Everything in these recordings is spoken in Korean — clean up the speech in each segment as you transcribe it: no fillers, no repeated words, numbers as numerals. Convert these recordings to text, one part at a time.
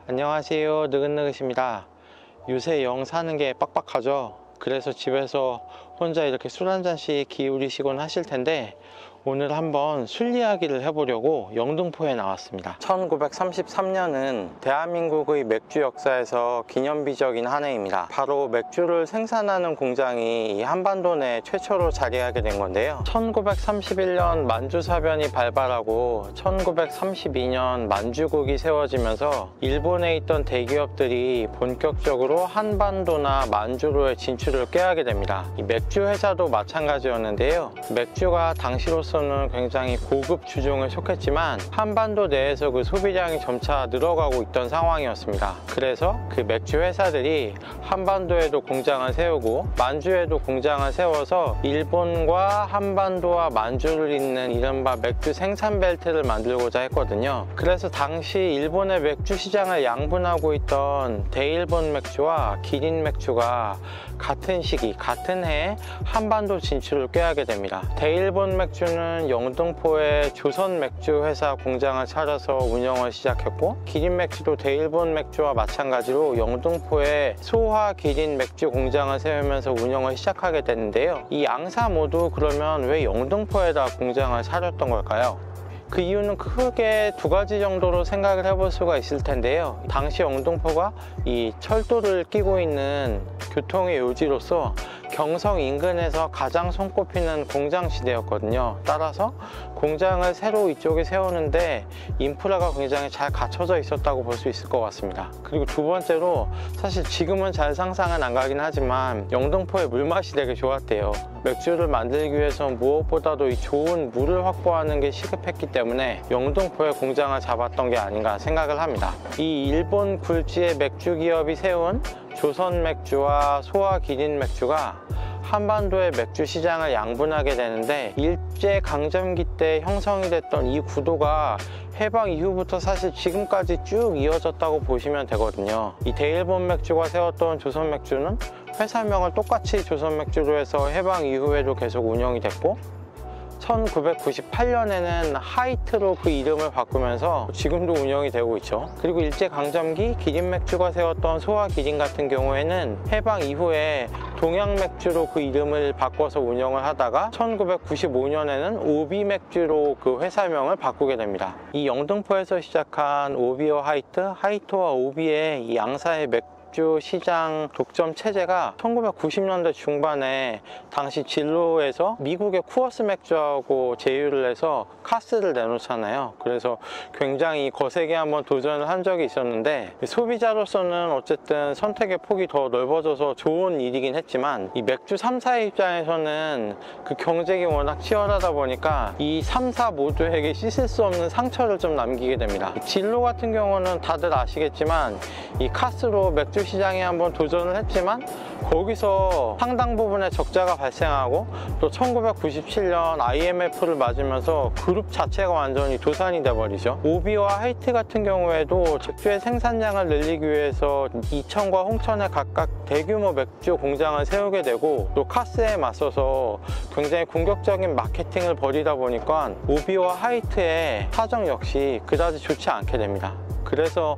안녕하세요, 느긋느긋입니다. 요새 영 사는 게 빡빡하죠. 그래서 집에서 혼자 이렇게 술 한 잔씩 기울이시곤 하실 텐데, 오늘 한번 술 이야기를 해보려고 영등포에 나왔습니다. 1933년은 대한민국의 맥주 역사에서 기념비적인 한 해입니다. 바로 맥주를 생산하는 공장이 이 한반도 내 최초로 자리하게 된 건데요. 1931년 만주사변이 발발하고 1932년 만주국이 세워지면서 일본에 있던 대기업들이 본격적으로 한반도나 만주로의 진출을 꾀하게 됩니다. 이 맥주 회사도 마찬가지였는데요. 맥주가 당시로서는 굉장히 고급 주종에 속했지만 한반도 내에서 그 소비량이 점차 늘어가고 있던 상황이었습니다. 그래서 그 맥주 회사들이 한반도에도 공장을 세우고 만주에도 공장을 세워서 일본과 한반도와 만주를 잇는 이른바 맥주 생산 벨트를 만들고자 했거든요. 그래서 당시 일본의 맥주 시장을 양분하고 있던 대일본 맥주와 기린 맥주가 같은 시기, 같은 해에 한반도 진출을 꾀하게 됩니다. 대일본 맥주는 영등포에 조선 맥주 회사 공장을 차려서 운영을 시작했고, 기린 맥주도 대일본 맥주와 마찬가지로 영등포에 소화 기린 맥주 공장을 세우면서 운영을 시작하게 됐는데요. 이 양사 모두 그러면 왜 영등포에다 공장을 차렸던 걸까요? 그 이유는 크게 두 가지 정도로 생각을 해볼 수가 있을 텐데요. 당시 영등포가 이 철도를 끼고 있는 교통의 요지로서 경성 인근에서 가장 손꼽히는 공장 시대였거든요. 따라서 공장을 새로 이쪽에 세우는데 인프라가 굉장히 잘 갖춰져 있었다고 볼 수 있을 것 같습니다. 그리고 두 번째로, 사실 지금은 잘 상상은 안 가긴 하지만 영등포의 물맛이 되게 좋았대요. 맥주를 만들기 위해서 무엇보다도 이 좋은 물을 확보하는 게 시급했기 때문에 영등포에 공장을 잡았던 게 아닌가 생각을 합니다. 이 일본 굴지의 맥주 기업이 세운 조선 맥주와 소화 기린 맥주가 한반도의 맥주 시장을 양분하게 되는데, 일제강점기 때 형성이 됐던 이 구도가 해방 이후부터 사실 지금까지 쭉 이어졌다고 보시면 되거든요. 이 대일본 맥주가 세웠던 조선 맥주는 회사명을 똑같이 조선 맥주로 해서 해방 이후에도 계속 운영이 됐고, 1998년에는 하이트로 그 이름을 바꾸면서 지금도 운영이 되고 있죠. 그리고 일제강점기 기린 맥주가 세웠던 소화 기린 같은 경우에는 해방 이후에 동양 맥주로 그 이름을 바꿔서 운영을 하다가 1995년에는 오비 맥주로 그 회사명을 바꾸게 됩니다. 이 영등포에서 시작한 오비와 하이트, 하이트와 오비의 이 양사의 맥주 시장 독점 체제가 1990년대 중반에 당시 진로에서 미국의 쿠어스 맥주하고 제휴를 해서 카스를 내놓잖아요. 그래서 굉장히 거세게 한번 도전을 한 적이 있었는데, 소비자로서는 어쨌든 선택의 폭이 더 넓어져서 좋은 일이긴 했지만, 이 맥주 3사의 입장에서는 그 경쟁이 워낙 치열하다 보니까 이 3사 모두에게 씻을 수 없는 상처를 좀 남기게 됩니다. 진로 같은 경우는 다들 아시겠지만 이 카스로 맥주 시장에 한번 도전을 했지만 거기서 상당 부분의 적자가 발생하고, 또 1997년 IMF를 맞으면서 그룹 자체가 완전히 도산이 돼버리죠. 오비와 하이트 같은 경우에도 맥주의 생산량을 늘리기 위해서 이천과 홍천에 각각 대규모 맥주 공장을 세우게 되고, 또 카스에 맞서서 굉장히 공격적인 마케팅을 벌이다 보니까 오비와 하이트의 사정 역시 그다지 좋지 않게 됩니다. 그래서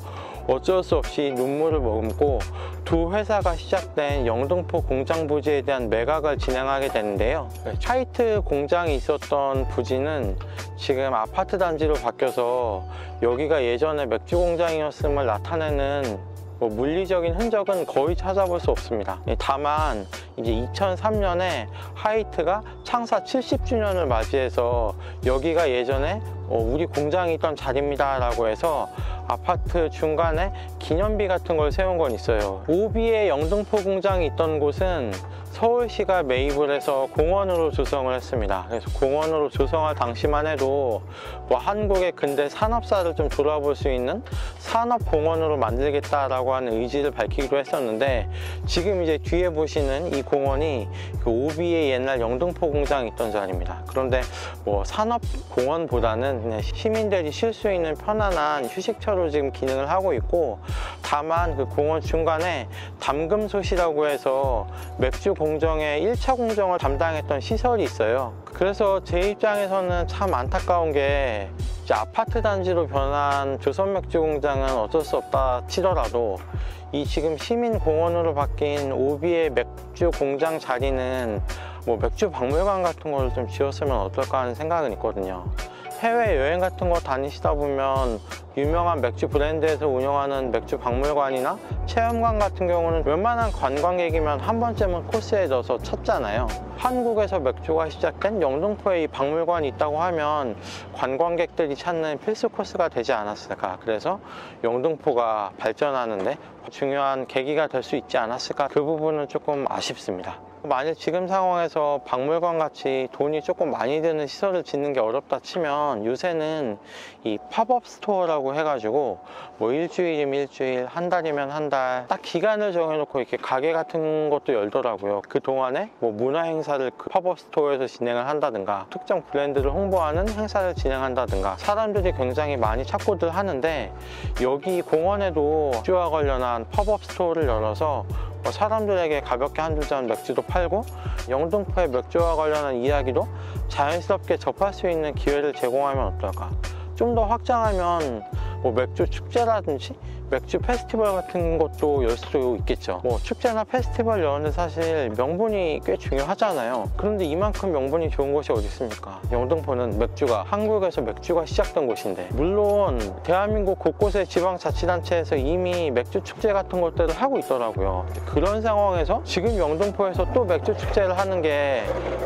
어쩔 수 없이 눈물을 머금고 두 회사가 시작된 영등포 공장 부지에 대한 매각을 진행하게 되는데요. 하이트 공장이 있었던 부지는 지금 아파트 단지로 바뀌어서 여기가 예전에 맥주 공장이었음을 나타내는 물리적인 흔적은 거의 찾아볼 수 없습니다. 다만 이제 2003년에 하이트가 창사 70주년을 맞이해서 여기가 예전에 우리 공장이 있던 자리입니다 라고 해서 아파트 중간에 기념비 같은 걸 세운 건 있어요. 오비의 영등포 공장이 있던 곳은 서울시가 매입을 해서 공원으로 조성을 했습니다. 그래서 공원으로 조성할 당시만 해도 한국의 근대 산업사를 좀 돌아볼 수 있는 산업공원으로 만들겠다라고 하는 의지를 밝히기도 했었는데, 지금 이제 뒤에 보시는 이 공원이 그 오비의 옛날 영등포 공장이 있던 자리입니다. 그런데 산업공원보다는 그냥 시민들이 쉴 수 있는 편안한 휴식처로 지금 기능을 하고 있고, 다만 그 공원 중간에 담금솥이라고 해서 맥주 공정의 1차 공정을 담당했던 시설이 있어요. 그래서 제 입장에서는 참 안타까운 게, 이제 아파트 단지로 변한 조선맥주 공장은 어쩔 수 없다 치더라도 이 지금 시민공원으로 바뀐 오비의 맥주 공장 자리는 뭐 맥주 박물관 같은 걸 좀 지었으면 어떨까 하는 생각은 있거든요. 해외여행 같은 거 다니시다 보면 유명한 맥주 브랜드에서 운영하는 맥주 박물관이나 체험관 같은 경우는 웬만한 관광객이면 한 번쯤은 코스에 넣어서 찾잖아요. 한국에서 맥주가 시작된 영등포에 이 박물관이 있다고 하면 관광객들이 찾는 필수 코스가 되지 않았을까. 그래서 영등포가 발전하는데 중요한 계기가 될 수 있지 않았을까. 그 부분은 조금 아쉽습니다. 만약 지금 상황에서 박물관 같이 돈이 조금 많이 드는 시설을 짓는 게 어렵다 치면 요새는 이 팝업 스토어라고 해가지고 뭐 일주일이면 일주일, 한 달이면 한 달 딱 기간을 정해놓고 이렇게 가게 같은 것도 열더라고요. 그 동안에 뭐 문화 행사를 그 팝업 스토어에서 진행을 한다든가 특정 브랜드를 홍보하는 행사를 진행한다든가 사람들이 굉장히 많이 찾고들 하는데 여기 공원에도 맥주와 관련한 팝업 스토어를 열어서 사람들에게 가볍게 한두 잔 맥주도 팔고 영등포의 맥주와 관련한 이야기도 자연스럽게 접할 수 있는 기회를 제공하면 어떨까. 좀 더 확장하면 뭐 맥주 축제라든지 맥주 페스티벌 같은 것도 열 수도 있겠죠. 뭐 축제나 페스티벌 여는데 사실 명분이 꽤 중요하잖아요. 그런데 이만큼 명분이 좋은 곳이 어디 있습니까? 영등포는 한국에서 맥주가 시작된 곳인데, 물론 대한민국 곳곳의 지방자치단체에서 이미 맥주 축제 같은 것들을 하고 있더라고요. 그런 상황에서 지금 영등포에서 또 맥주 축제를 하는 게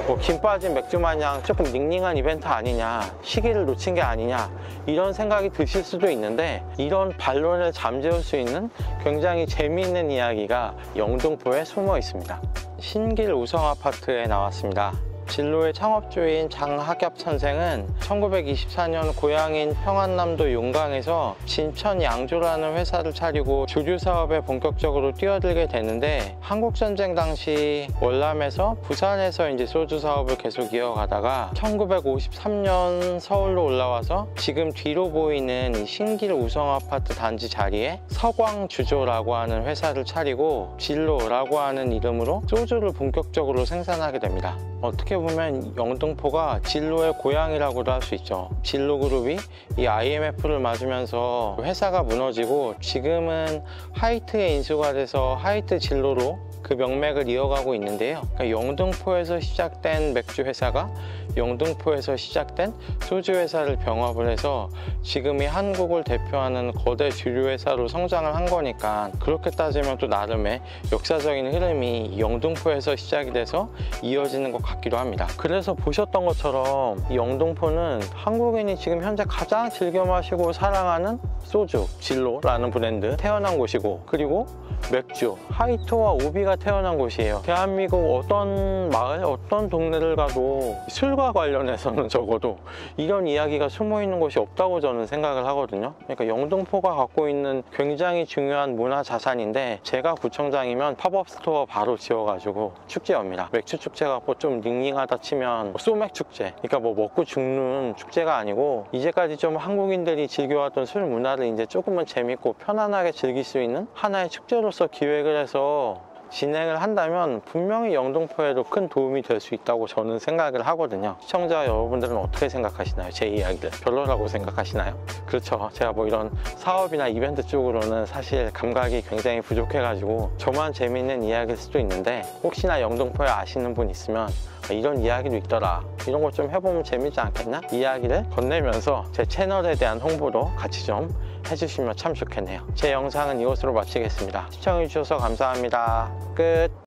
뭐 김 빠진 맥주 마냥 조금 닝닝한 이벤트 아니냐, 시기를 놓친 게 아니냐, 이런 생각이 드실 수도 있는데, 이런 반론을 잠재울 수 있는 굉장히 재미있는 이야기가 영등포에 숨어 있습니다. 신길 우성아파트에 나왔습니다. 진로의 창업주인 장학엽 선생은 1924년 고향인 평안남도 용강에서 진천양조라는 회사를 차리고 주류 사업에 본격적으로 뛰어들게 되는데, 한국전쟁 당시 월남에서 부산에서 이제 소주 사업을 계속 이어가다가 1953년 서울로 올라와서 지금 뒤로 보이는 이 신길 우성아파트 단지 자리에 서광주조라고 하는 회사를 차리고 진로라고 하는 이름으로 소주를 본격적으로 생산하게 됩니다. 어떻게 보면 영등포가 진로의 고향이라고도 할 수 있죠. 진로그룹이 이 IMF를 맞으면서 회사가 무너지고 지금은 하이트에 인수가 돼서 하이트 진로로 그 명맥을 이어가고 있는데요. 그러니까 영등포에서 시작된 맥주 회사가 영등포에서 시작된 소주 회사를 병합을 해서 지금이 한국을 대표하는 거대 주류 회사로 성장을 한 거니까, 그렇게 따지면 또 나름의 역사적인 흐름이 영등포에서 시작이 돼서 이어지는 것 같기도 합니다. 그래서 보셨던 것처럼 이 영등포는 한국인이 지금 현재 가장 즐겨 마시고 사랑하는 소주, 진로라는 브랜드 태어난 곳이고, 그리고 맥주, 하이트와 오비가 태어난 곳이에요. 대한민국 어떤 마을, 어떤 동네를 가도 술과 관련해서는 적어도 이런 이야기가 숨어 있는 곳이 없다고 저는 생각을 하거든요. 그러니까 영등포가 갖고 있는 굉장히 중요한 문화 자산인데, 제가 구청장이면 팝업 스토어 바로 지어가지고 축제합니다. 맥주 축제가 뭐 좀 닝닝하다 치면 소맥 축제, 그러니까 뭐 먹고 죽는 축제가 아니고 이제까지 좀 한국인들이 즐겨왔던 술 문화를 이제 조금은 재밌고 편안하게 즐길 수 있는 하나의 축제로서 기획을 해서 진행을 한다면 분명히 영등포에도 큰 도움이 될 수 있다고 저는 생각을 하거든요. 시청자 여러분들은 어떻게 생각하시나요? 제 이야기를 별로라고 생각하시나요? 그렇죠. 제가 뭐 이런 사업이나 이벤트 쪽으로는 사실 감각이 굉장히 부족해가지고 저만 재밌는 이야기일 수도 있는데, 혹시나 영등포에 아시는 분 있으면 이런 이야기도 있더라, 이런 거 좀 해보면 재밌지 않겠나? 이야기를 건네면서 제 채널에 대한 홍보도 같이 좀 해주시면 참 좋겠네요. 제 영상은 이것으로 마치겠습니다. 시청해주셔서 감사합니다. 끝.